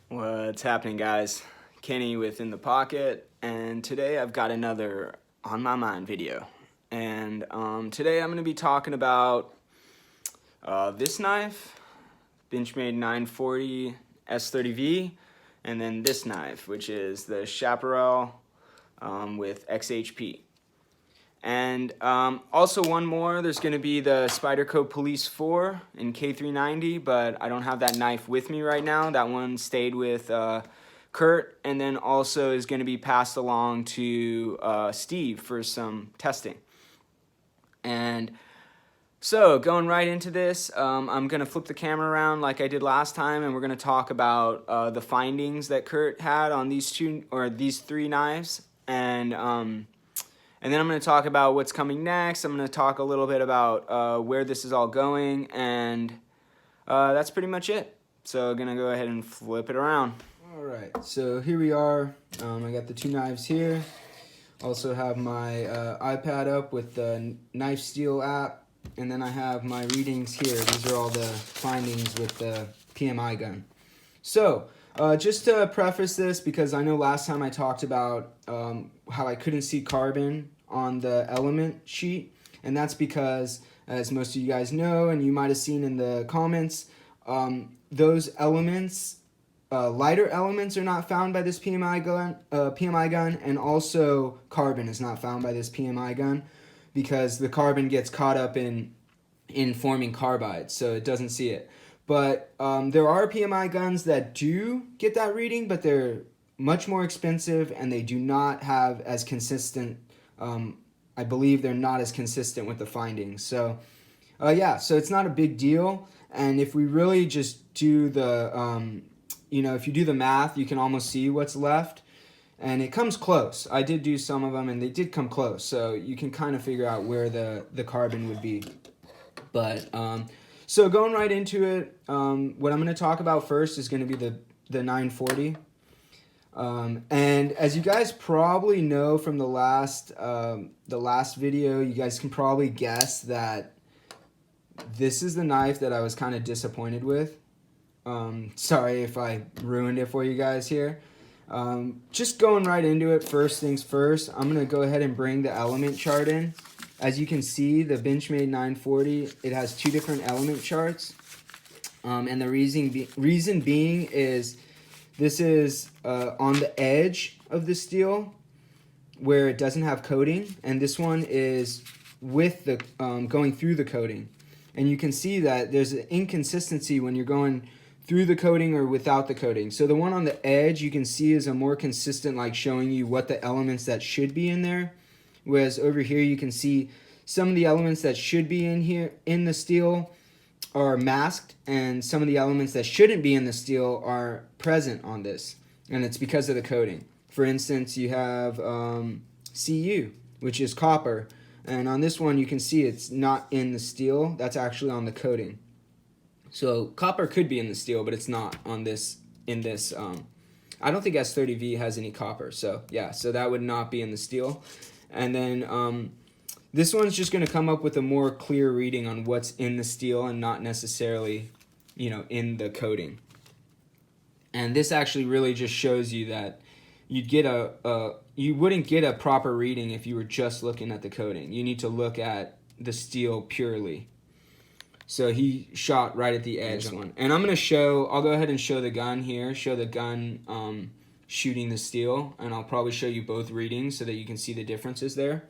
What's happening, guys? Kenny with In the Pocket, and today I've got another On My Mind video. And today I'm going to be talking about this knife, Benchmade 940 S30V, and then this knife, which is the Chaparral with XHP. And also one more, there's going to be the Spyderco Police 4 in K390, but I don't have that knife with me right now. That one stayed with Kurt, and then also is going to be passed along to Steve for some testing. And so going right into this, I'm going to flip the camera around like I did last time, and we're going to talk about the findings that Kurt had on these three knives. And then I'm going to talk about what's coming next. I'm going to talk a little bit about where this is all going, and that's pretty much it. So I'm going to go ahead and flip it around. All right, so here we are. I got the two knives here. Also have my iPad up with the Knife Steel app, and then I have my readings here. These are all the findings with the PMI gun. So just to preface this, because I know last time I talked about how I couldn't see carbon on the element sheet, and that's because, as most of you guys know, and you might have seen in the comments, those elements, lighter elements, are not found by this PMI gun, and also carbon is not found by this PMI gun because the carbon gets caught up in forming carbide, so it doesn't see it. But there are PMI guns that do get that reading, but they're much more expensive and they do not have as consistent, I believe they're not as consistent with the findings. So yeah, so it's not a big deal. And if we really just do the, if you do the math, you can almost see what's left. And it comes close. I did do some of them and they did come close. So you can kind of figure out where the carbon would be. But so going right into it, what I'm going to talk about first is going to be the 940. And as you guys probably know from the last video, you guys can probably guess that this is the knife that I was kind of disappointed with. Sorry if I ruined it for you guys here. Just going right into it, first things first, I'm going to go ahead and bring the element chart in. As you can see, the Benchmade 940, it has two different element charts. And the reason being is this is on the edge of the steel where it doesn't have coating, and this one is with the going through the coating. And you can see that there's an inconsistency when you're going through the coating or without the coating. So the one on the edge you can see is a more consistent, like showing you what the elements that should be in there. Whereas over here you can see some of the elements that should be in here in the steel are masked, and some of the elements that shouldn't be in the steel are present on this, and it's because of the coating. For instance, you have Cu, which is copper, and on this one you can see it's not in the steel. That's actually on the coating. So copper could be in the steel, but it's not on this. I don't think S30V has any copper, so yeah, so that would not be in the steel. And then this one's just going to come up with a more clear reading on what's in the steel and not necessarily, in the coating. And this actually really just shows you that you'd get you wouldn't get a proper reading if you were just looking at the coating. You need to look at the steel purely. So he shot right at the edge one. And I'll go ahead and show the gun here, show the gun shooting the steel, and I'll probably show you both readings so that you can see the differences there.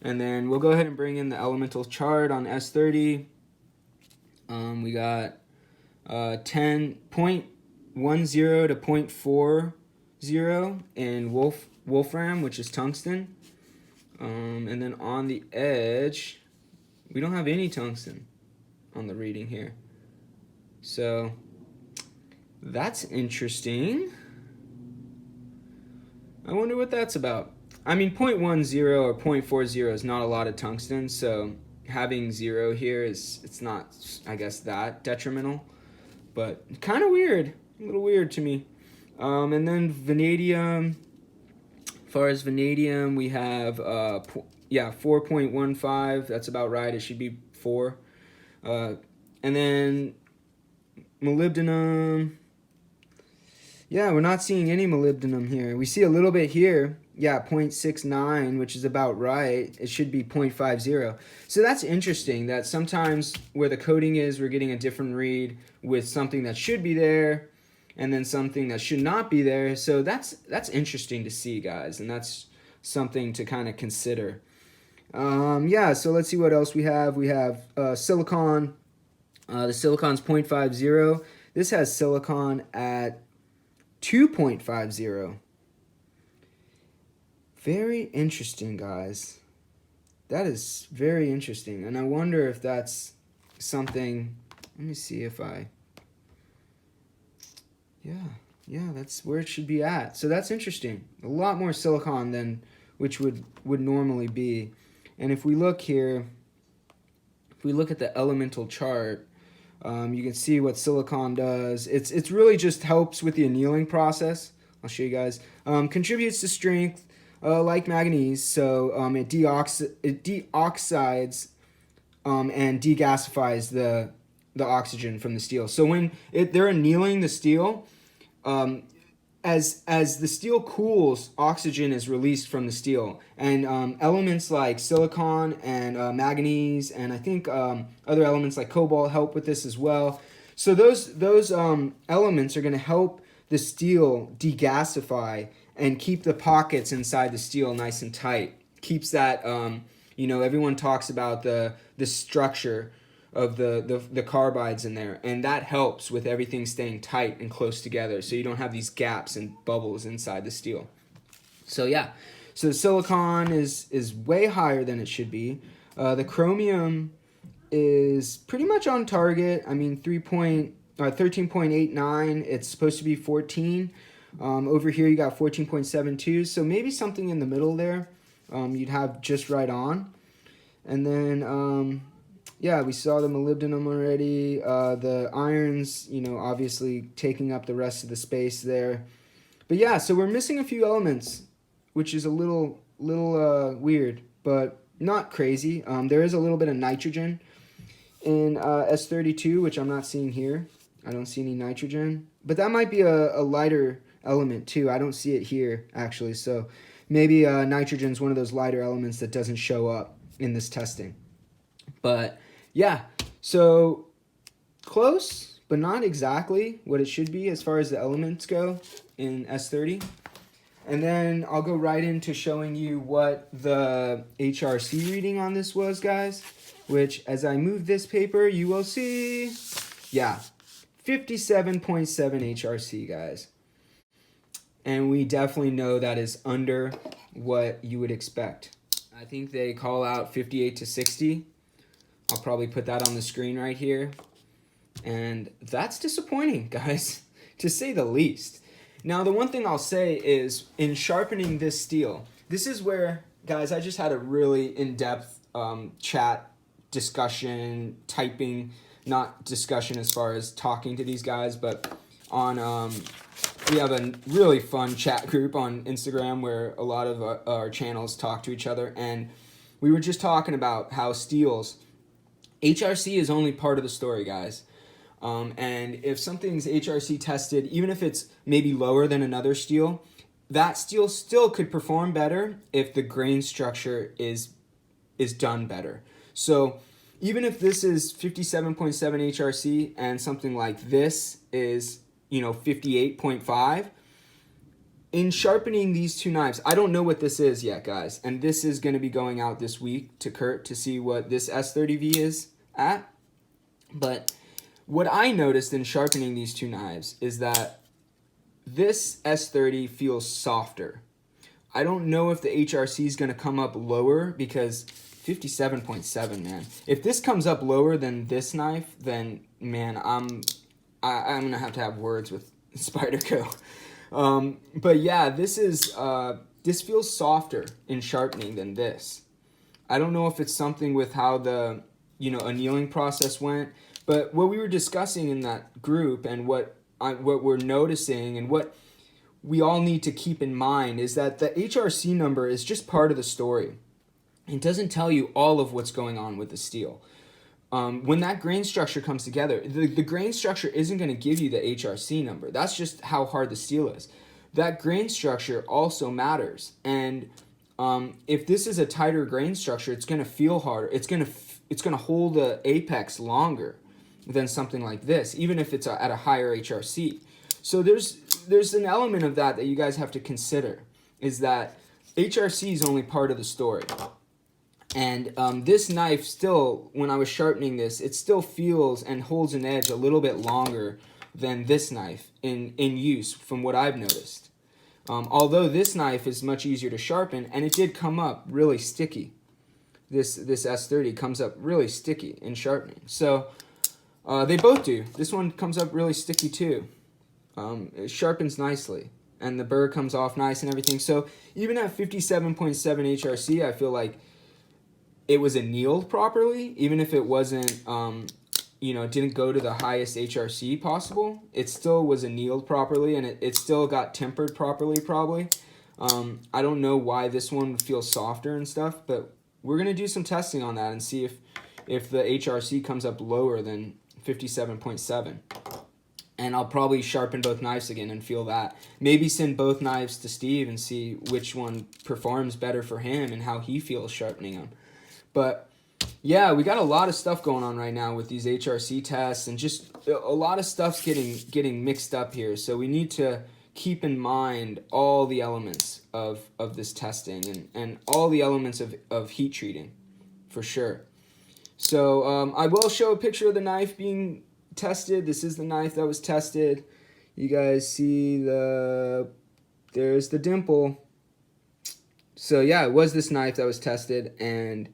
And then we'll go ahead and bring in the elemental chart on S30. We got 10.10 to 0.40 in wolfram, which is tungsten. And then on the edge, we don't have any tungsten on the reading here. So that's interesting. I wonder what that's about. I mean, 0.10 or 0.40 is not a lot of tungsten, so having 0 here it's not, I guess, that detrimental, but kind of weird, a little weird to me. And then vanadium. As far as vanadium, we have 4.15. That's about right. It should be 4. And then molybdenum. Yeah, we're not seeing any molybdenum here. We see a little bit here. Yeah, 0.69, which is about right. It should be 0.50. So that's interesting that sometimes where the coating is, we're getting a different read with something that should be there and then something that should not be there. So that's interesting to see, guys, and that's something to kind of consider. Yeah, so let's see what else we have. We have silicon. The silicon's 0.50. This has silicon at 2.50. Very interesting, guys. That is very interesting. And I wonder if that's something. Let me see if I. Yeah, that's where it should be at. So that's interesting. A lot more silicon than which would normally be. And if we look here, if we look at the elemental chart, you can see what silicon does. It's really just helps with the annealing process. I'll show you guys. Contributes to strength like manganese, so it deoxides and degasifies the oxygen from the steel. So when they're annealing the steel, as the steel cools, oxygen is released from the steel, and elements like silicon and manganese, and I think other elements like cobalt help with this as well. So those elements are going to help the steel degasify and keep the pockets inside the steel nice and tight. Keeps that everyone talks about the structure of the carbides in there, and that helps with everything staying tight and close together, so you don't have these gaps and bubbles inside the steel. So yeah, so the silicon is way higher than it should be. The chromium is pretty much on target. I mean, 13.89. It's supposed to be 14. Over here you got 14.72. So maybe something in the middle there. You'd have just right on, and then. Yeah, we saw the molybdenum already. The irons, obviously taking up the rest of the space there. But yeah, so we're missing a few elements, which is a little weird, but not crazy. There is a little bit of nitrogen in S32, which I'm not seeing here. I don't see any nitrogen. But that might be a lighter element too. I don't see it here, actually. So maybe nitrogen is one of those lighter elements that doesn't show up in this testing. But yeah, so close, but not exactly what it should be as far as the elements go in S30. And then I'll go right into showing you what the HRC reading on this was, guys, which as I move this paper, you will see, yeah, 57.7 HRC, guys. And we definitely know that is under what you would expect. I think they call out 58 to 60. I'll probably put that on the screen right here. And that's disappointing, guys, to say the least. Now, the one thing I'll say is in sharpening this steel, this is where, guys, I just had a really in-depth chat, discussion, typing, not discussion as far as talking to these guys, but on, we have a really fun chat group on Instagram where a lot of our channels talk to each other. And we were just talking about how steels, HRC is only part of the story, guys. And if something's HRC tested, even if it's maybe lower than another steel, that steel still could perform better if the grain structure is done better. So even if this is 57.7 HRC and something like this is 58.5, in sharpening these two knives, I don't know what this is yet, guys, and this is going to be going out this week to Kurt to see what this S30V is at. But what I noticed in sharpening these two knives is that this S30 feels softer. I don't know if the HRC is going to come up lower because 57.7, man. If this comes up lower than this knife, then man, I'm gonna have to have words with Spyderco. But yeah, this feels softer in sharpening than this. I don't know if it's something with how the annealing process went, but what we were discussing in that group and what we're noticing and what we all need to keep in mind is that the HRC number is just part of the story. It doesn't tell you all of what's going on with the steel. when that grain structure comes together, the grain structure isn't going to give you the HRC number. That's just how hard the steel is. That grain structure also matters. And if this is a tighter grain structure, it's going to feel harder. It's going to hold the apex longer than something like this, even if it's at a higher HRC. So there's an element of that you guys have to consider, is that HRC is only part of the story. And this knife still, when I was sharpening this, it still feels and holds an edge a little bit longer than this knife in use, from what I've noticed. Although this knife is much easier to sharpen, and it did come up really sticky. This S30 comes up really sticky in sharpening. So they both do. This one comes up really sticky too. It sharpens nicely, and the burr comes off nice and everything. So even at 57.7 HRC, I feel like it was annealed properly, even if it wasn't, didn't go to the highest HRC possible. It still was annealed properly, and it still got tempered properly, probably. I don't know why this one feels softer and stuff, but we're going to do some testing on that and see if the HRC comes up lower than 57.7. And I'll probably sharpen both knives again and feel that. Maybe send both knives to Steve and see which one performs better for him and how he feels sharpening them. But yeah, we got a lot of stuff going on right now with these HRC tests, and just a lot of stuff's getting mixed up here. So we need to keep in mind all the elements of this testing and all the elements of heat treating, for sure. So I will show a picture of the knife being tested. This is the knife that was tested. You guys see there's the dimple. So yeah, it was this knife that was tested, and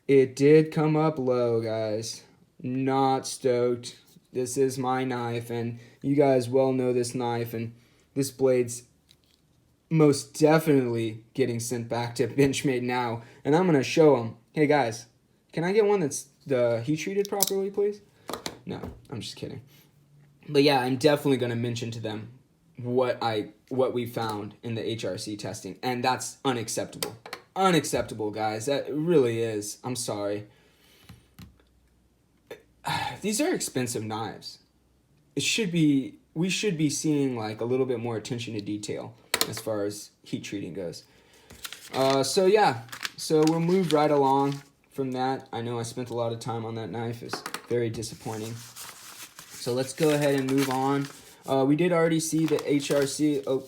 it did come up low, guys. Not stoked. This is my knife, and you guys well know this knife, and this blade's most definitely getting sent back to Benchmade now. And I'm going to show them, hey guys, can I get one that's heat treated properly, please? No, I'm just kidding. But yeah, I'm definitely going to mention to them what we found in the HRC testing, and that's unacceptable. Unacceptable, guys. That really is. I'm sorry. These are expensive knives. We should be seeing like a little bit more attention to detail as far as heat treating goes. So yeah, so we'll move right along from that. I know I spent a lot of time on that knife. It's very disappointing. So let's go ahead and move on. We did already see the HRC. Oh,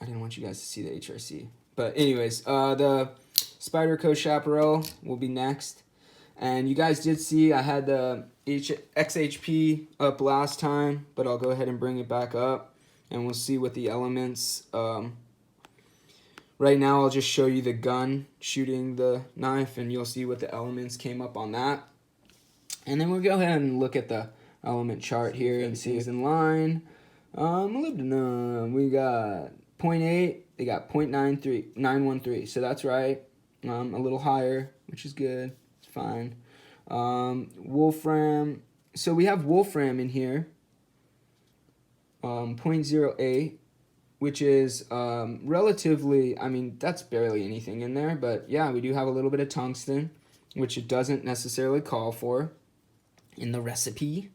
I didn't want you guys to see the HRC. But anyways, the Spyderco Chaparral will be next. And you guys did see I had the XHP up last time, but I'll go ahead and bring it back up, and we'll see what the elements. Right now I'll just show you the gun shooting the knife, and you'll see what the elements came up on that. And then we'll go ahead and look at the element chart here and see it's in line. Molybdenum, we got 0.8. They got 0.913, so that's right. A little higher, which is good. It's fine. Wolfram. So we have wolfram in here. 0.08, which is relatively, I mean, that's barely anything in there. But yeah, we do have a little bit of tungsten, which it doesn't necessarily call for in the recipe.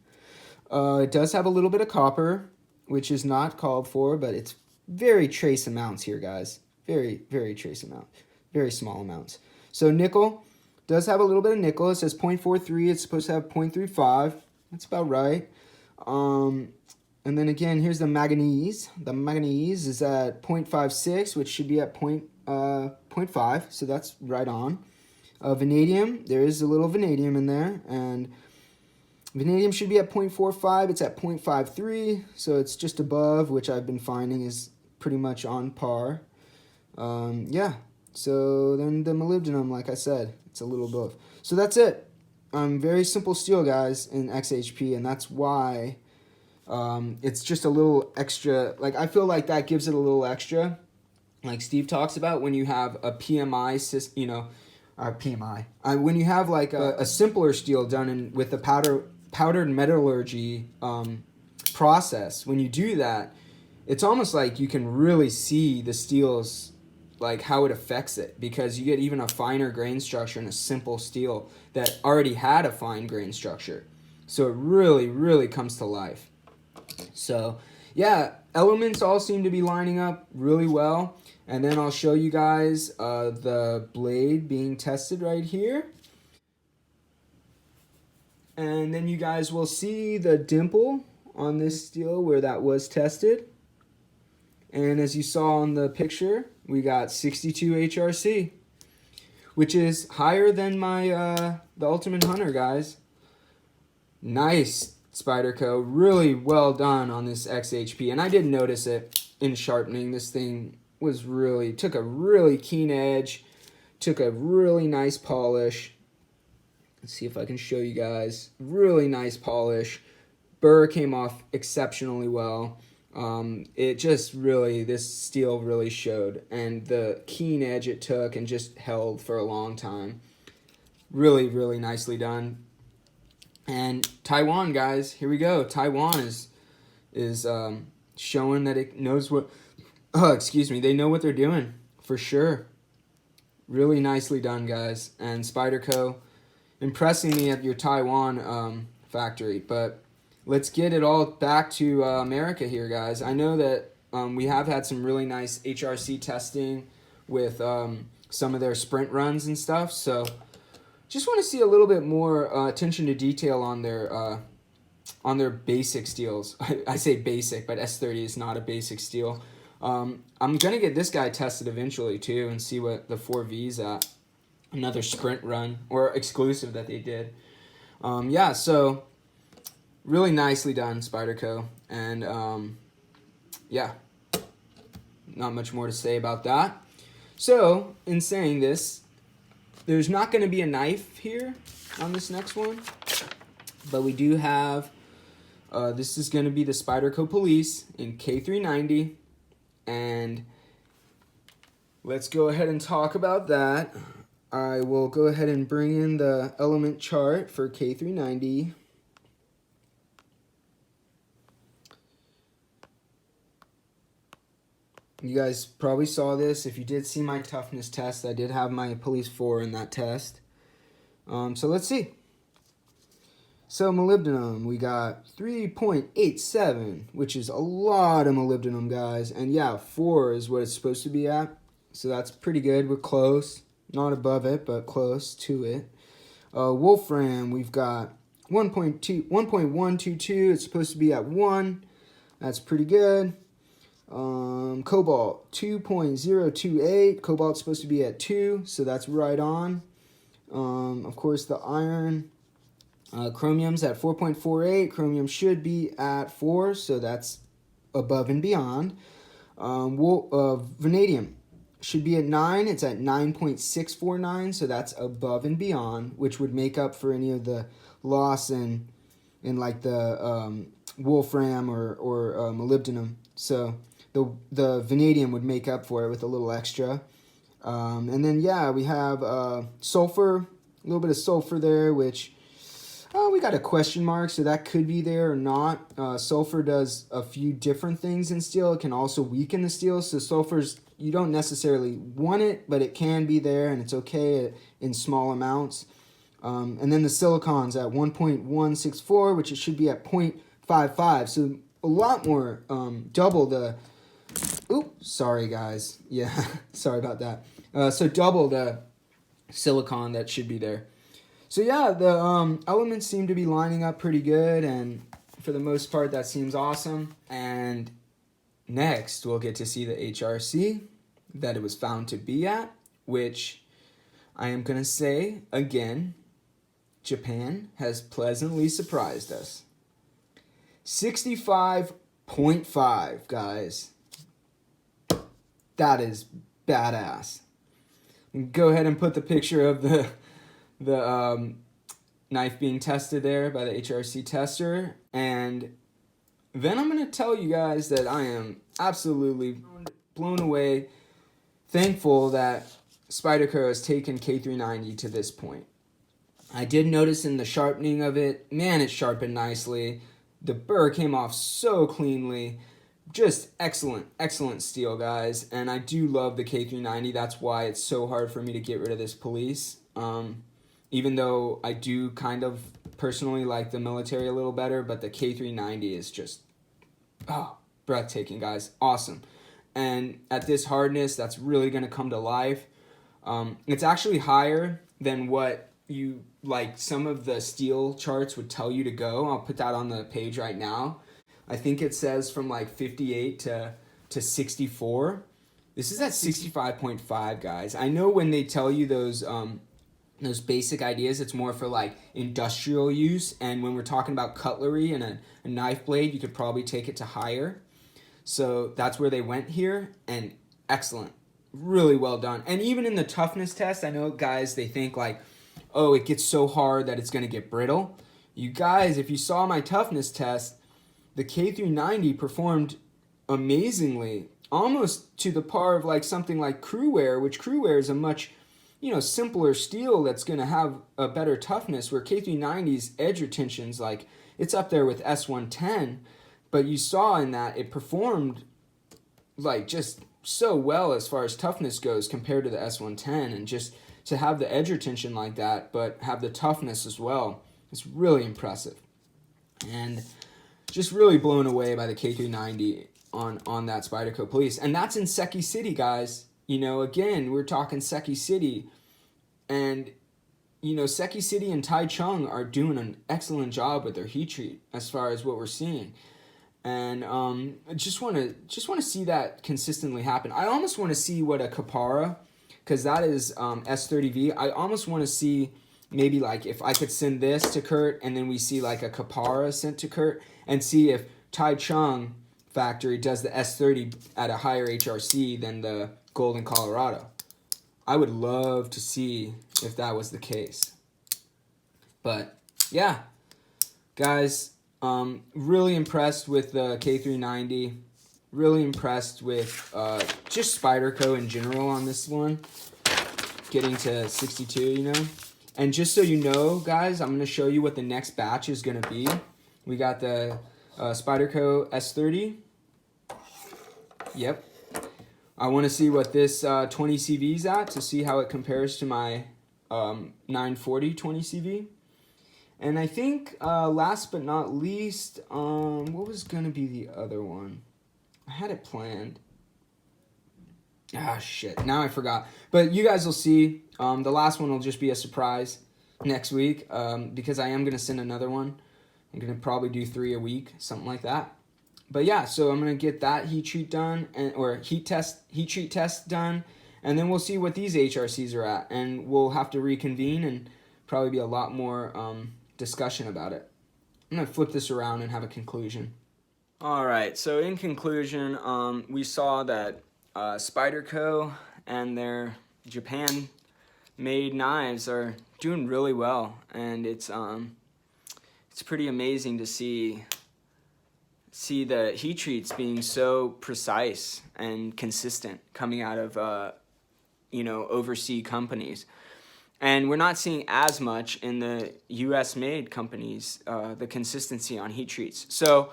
It does have a little bit of copper, which is not called for, but it's very trace amounts here, guys. Very, very trace amount. Very small amounts. So nickel does have a little bit of nickel. It says 0.43. It's supposed to have 0.35. That's about right. And then again, here's the manganese. The manganese is at 0.56, which should be at 0.5. So that's right on. Vanadium, there is a little vanadium in there. And vanadium should be at 0.45. It's at 0.53. So it's just above, which I've been finding is pretty much on par. Yeah. So then the molybdenum, like I said, it's a little above. So that's it. Very simple steel, guys, in XHP, and that's why it's just a little extra. Like, I feel like that gives it a little extra, like Steve talks about when you have a PMI system, PMI. When you have like a simpler steel done with the powdered metallurgy process, when you do that, it's almost like you can really see the steel's like how it affects it, because you get even a finer grain structure in a simple steel that already had a fine grain structure. So it really comes to life. So yeah, elements all seem to be lining up really well. And then I'll show you guys the blade being tested right here. And then you guys will see the dimple on this steel where that was tested. And as you saw on the picture, we got 62 HRC, which is higher than my the Ultimate Hunter, guys. Nice, Spyderco. Really well done on this XHP. And I did notice it in sharpening. This thing was took a really keen edge, took a really nice polish. Let's see if I can show you guys. Really nice polish. Burr came off exceptionally well. It just really, this steel really showed, and the keen edge it took and just held for a long time. Really nicely done. And Taiwan, guys, here we go. Taiwan is showing that it knows what, they know what they're doing for sure. Really nicely done, guys. And Spyderco impressing me at your Taiwan factory. But let's get it all back to America here, guys. I know that we have had some really nice HRC testing with some of their sprint runs and stuff. So just want to see a little bit more attention to detail on their basic steels. I say basic, but S30 is not a basic steel. I'm going to get this guy tested eventually too and see what the 4V's at. Another sprint run or exclusive that they did. Yeah, so really nicely done, Spyderco. And yeah, not much more to say about that. So in saying this, there's not going to be a knife here on this next one, but we do have, this is going to be the Spyderco Police in K390, and let's go ahead and talk about that. I will go ahead and bring in the element chart for K390. You guys probably saw this. If you did see my toughness test, I did have my Police 4 in that test. So let's see. So molybdenum, we got 3.87, which is a lot of molybdenum, guys. And yeah, 4 is what it's supposed to be at. So that's pretty good. We're close. Not above it, but close to it. Wolfram, we've got 1.122. It's supposed to be at 1. That's pretty good. Cobalt, 2.028. Cobalt's supposed to be at 2, so that's right on. Of course, the iron. Chromium's at 4.48. Chromium should be at 4, so that's above and beyond. Vanadium should be at 9. It's at 9.649, so that's above and beyond, which would make up for any of the loss in like the wolfram or molybdenum. So the vanadium would make up for it with a little extra. And then yeah, we have sulfur, a little bit of sulfur there, which we got a question mark, so that could be there or not. Sulfur does a few different things in steel. It can also weaken the steel, so sulfur's, you don't necessarily want it, but it can be there, and it's okay in small amounts. And then the silicon's at 1.164, which it should be at 0.55, so a lot more, double the, sorry guys, yeah, sorry about that. So double the silicon that should be there. So yeah, the elements seem to be lining up pretty good, and for the most part, that seems awesome. And next, we'll get to see the HRC that it was found to be at, which I am going to say, again, Japan has pleasantly surprised us. 65.5, guys. That is badass. Go ahead and put the picture of the knife being tested there by the HRC tester, and then I'm going to tell you guys that I am absolutely blown away, thankful that Spyderco has taken K390 to this point. I did notice in the sharpening of it, man, it sharpened nicely. The burr came off so cleanly. just excellent steel, guys. And I do love the K390. That's why it's so hard for me to get rid of this Police. Even though I do kind of personally like the military a little better, but the K390 is just, breathtaking, guys. Awesome. And at this hardness, that's really going to come to life. It's actually higher than what you, like, some of the steel charts would tell you to go. I'll put that on the page right now. I think it says from like 58 to 64. This is at 65.5, guys. I know when they tell you those basic ideas, it's more for like industrial use. And when we're talking about cutlery and a knife blade, you could probably take it to higher. So that's where they went here, and excellent. Really well done. And even in the toughness test, I know guys, they think like, oh, it gets so hard that it's going to get brittle. You guys, if you saw my toughness test, the K390 performed amazingly, almost to the par of like something like Crewware, which Crewware is a much, simpler steel that's going to have a better toughness, where K390's edge retention's like, it's up there with S110, but you saw in that it performed like just so well as far as toughness goes compared to the S110, and just to have the edge retention like that, but have the toughness as well, it's really impressive. And just really blown away by the K390 on that Spyderco Police. And that's in Seki City, guys. Again, we're talking Seki City. And, Seki City and Taichung are doing an excellent job with their heat treat as far as what we're seeing. And I just want to see that consistently happen. I almost want to see what a Chaparral, because that is S30V. I almost want to see maybe like if I could send this to Kurt, and then we see like a Chaparral sent to Kurt, and see if Taichung factory does the S30 at a higher HRC than the Golden Colorado. I would love to see if that was the case. But yeah, guys, really impressed with the K390. Really impressed with just Spyderco in general on this one. Getting to 62, And just so you know, guys, I'm going to show you what the next batch is going to be. We got the Spyderco S30. Yep. I want to see what this 20 CV is at, to see how it compares to my 940 20 CV. And I think last but not least, what was going to be the other one? I had it planned. Shit. Now I forgot. But you guys will see. The last one will just be a surprise next week, because I am going to send another one. I'm going to probably do 3 a week, something like that. But yeah, so I'm going to get that heat treat done, or heat treat test done, and then we'll see what these HRCs are at, and we'll have to reconvene and probably be a lot more discussion about it. I'm going to flip this around and have a conclusion. All right, so in conclusion, we saw that Spyderco and their Japan-made knives are doing really well, and it's pretty amazing to see the heat treats being so precise and consistent coming out of overseas companies. And we're not seeing as much in the US made companies, the consistency on heat treats. So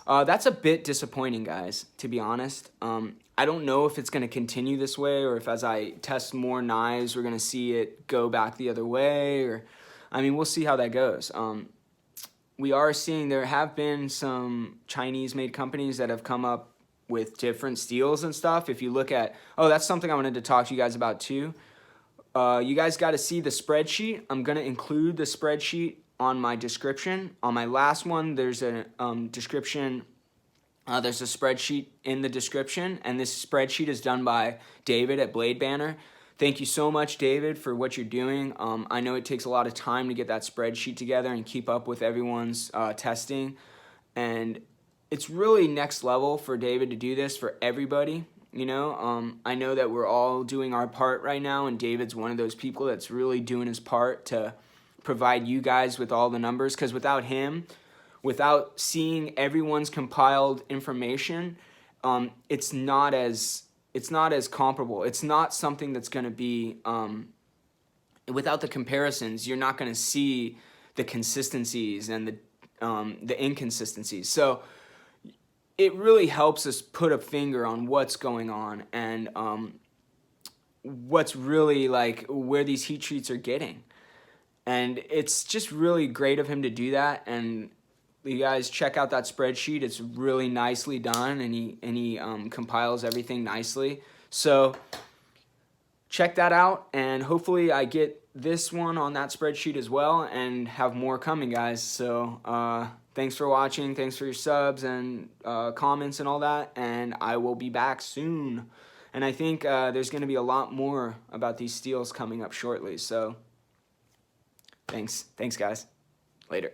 that's a bit disappointing, guys, to be honest. I don't know if it's going to continue this way, or if as I test more knives, we're going to see it go back the other way, or we'll see how that goes. We are seeing there have been some Chinese-made companies that have come up with different steels and stuff. If you look at, that's something I wanted to talk to you guys about too. You guys got to see the spreadsheet. I'm going to include the spreadsheet on my description. On my last one, there's a description. There's a spreadsheet in the description, and this spreadsheet is done by David at Blade Banner. Thank you so much, David, for what you're doing. I know it takes a lot of time to get that spreadsheet together and keep up with everyone's testing. And it's really next level for David to do this for everybody. I know that we're all doing our part right now, and David's one of those people that's really doing his part to provide you guys with all the numbers, because without him, without seeing everyone's compiled information, it's not as comparable. It's not something that's going to be, without the comparisons, you're not going to see the consistencies and the inconsistencies. So it really helps us put a finger on what's going on and what's really like where these heat treats are getting. And it's just really great of him to do that. And you guys check out that spreadsheet. It's really nicely done, and he compiles everything nicely. So check that out, and hopefully I get this one on that spreadsheet as well and have more coming, guys. So thanks for watching. Thanks for your subs and comments and all that, and I will be back soon. And I think there's going to be a lot more about these steels coming up shortly. So thanks guys. Later.